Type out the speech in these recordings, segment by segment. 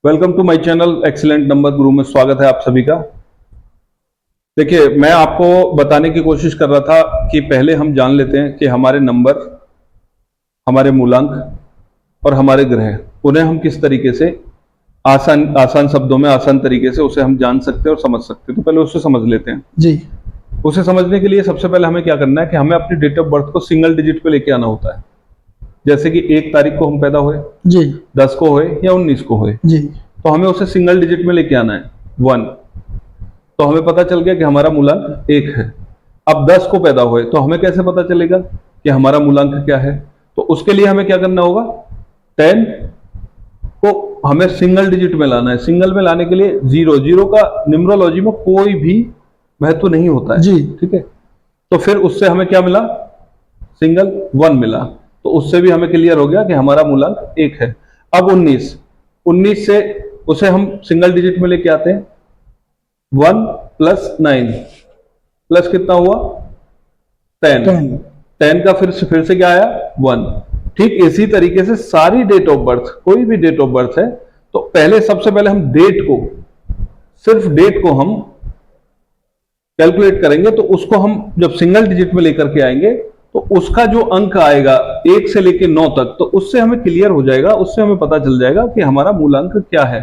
Welcome to my channel excellent number गुरु में स्वागत है आप सभी का। देखिए, मैं आपको बताने की कोशिश कर रहा था कि पहले हम जान लेते हैं कि हमारे नंबर, हमारे मूलांक और हमारे ग्रह, उन्हें हम किस तरीके से आसान आसान शब्दों में आसान तरीके से उसे हम जान सकते हैं और समझ सकते हैं। तो पहले उसे समझ लेते हैं। जी। उसे समझने के लिए सबसे पहले हमें क्या करना है कि हमें अपनी डेट ऑफ बर्थ को सिंगल डिजिट पे लेके आना होता है। जैसे कि 1 तारीख को हम पैदा हुए, जी। 10 को हुए या 19 को हुए, जी। तो हमें उसे सिंगल डिजिट में लेके आना है 1। तो हमें पता चल गया कि हमारा मूलांक 1 है। अब 10 को पैदा हुए तो हमें कैसे पता चलेगा कि हमारा मूलांक क्या है? तो उसके लिए हमें क्या करना होगा, 10 को हमें सिंगल डिजिट में लाना है। सिंगल में लाने के लिए जीरो का न्यूमरोलॉजी में कोई भी महत्व नहीं होता है। जी। ठीक है, तो फिर उससे हमें क्या मिला, सिंगल 1 मिला। तो उससे भी हमें क्लियर हो गया कि हमारा मूलांक 1 है। अब 19 से उसे हम सिंगल डिजिट में लेके आते हैं। 1 + 9 प्लस कितना हुआ, 10। 10 का फिर से क्या आया, 1। ठीक इसी तरीके से सारी डेट ऑफ बर्थ, कोई भी डेट ऑफ बर्थ है, तो पहले सबसे पहले हम सिर्फ डेट को हम कैलकुलेट करेंगे। तो उसको हम जब सिंगल डिजिट में लेकर के आएंगे तो उसका जो अंक आएगा 1 से लेकर 9 तक, तो उससे हमें क्लियर हो जाएगा, उससे हमें पता चल जाएगा कि हमारा मूलांक क्या है।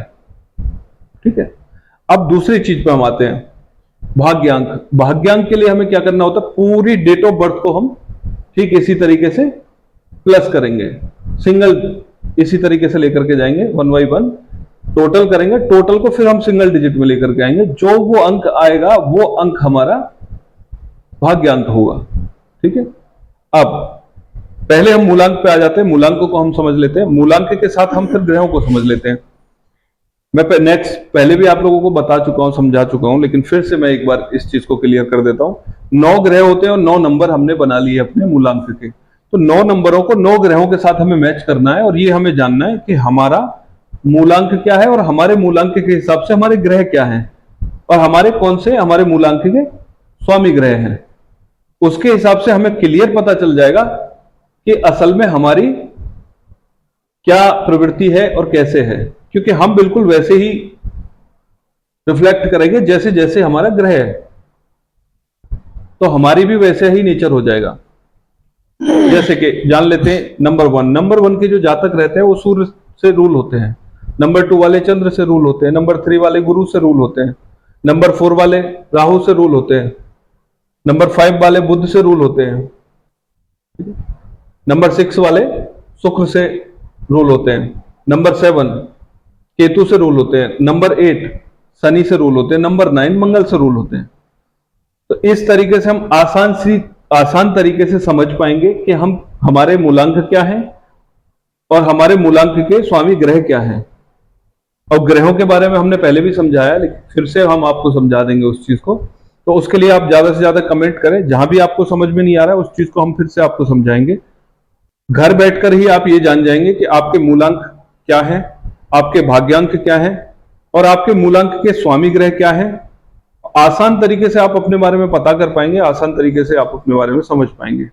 ठीक है, अब दूसरी चीज पे हम आते हैं, भाग्यांक। भाग्यांक के लिए हमें क्या करना होता है, पूरी डेट ऑफ बर्थ को हम ठीक इसी तरीके से प्लस करेंगे, सिंगल इसी तरीके से लेकर के जाएंगे 1 बाई 1, टोटल करेंगे। टोटल को फिर हम सिंगल डिजिट में लेकर के आएंगे। जो वो अंक आएगा वो अंक हमारा भाग्यांक होगा। ठीक है, अब पहले हम मूलांक पे आ जाते हैं। मूलांकों को हम समझ लेते हैं, मूलांक के साथ हम फिर ग्रहों को समझ लेते हैं। मैं पहले भी आप लोगों को बता चुका हूं, समझा चुका हूं, लेकिन फिर से मैं एक बार इस चीज को क्लियर कर देता हूं। 9 ग्रह होते हैं और 9 नंबर हमने बना लिए अपने मूलांक के। तो 9 नंबरों को 9 ग्रहों के साथ हमें मैच करना है और ये हमें जानना है कि हमारा मूलांक क्या है और हमारे मूलांक के हिसाब से हमारे ग्रह क्या हैं और हमारे कौन से हमारे मूलांक के स्वामी ग्रह हैं। उसके हिसाब से हमें क्लियर पता चल जाएगा कि असल में हमारी क्या प्रवृत्ति है और कैसे है, क्योंकि हम बिल्कुल वैसे ही रिफ्लेक्ट करेंगे जैसे जैसे हमारा ग्रह है, तो हमारी भी वैसे ही नेचर हो जाएगा। जैसे कि जान लेते हैं नंबर 1 के जो जातक रहते हैं वो सूर्य से रूल होते हैं। नंबर 2 वाले चंद्र से रूल होते हैं। नंबर 3 वाले गुरु से रूल होते हैं। नंबर 4 वाले राहु से रूल होते हैं। नंबर 5 वाले बुध से रूल होते हैं। नंबर 6 वाले शुक्र से रूल होते हैं। नंबर 7 केतु से रूल होते हैं। नंबर 8 शनि से रूल होते हैं। नंबर 9 मंगल से रूल होते हैं। तो इस तरीके से हम आसान तरीके से समझ पाएंगे कि हमारे मूलांक क्या हैं और हमारे मूलांक के स्वामी ग्रह क्या हैं। और ग्रहों के बारे में हमने पहले भी समझाया, लेकिन फिर से हम आपको समझा देंगे उस चीज को। तो उसके लिए आप ज्यादा से ज्यादा कमेंट करें, जहां भी आपको समझ में नहीं आ रहा है उस चीज को हम फिर से आपको समझाएंगे। घर बैठकर ही आप ये जान जाएंगे कि आपके मूलांक क्या है, आपके भाग्यांक क्या है और आपके मूलांक के स्वामी ग्रह क्या है। आसान तरीके से आप अपने बारे में पता कर पाएंगे, आसान तरीके से आप अपने बारे में समझ पाएंगे।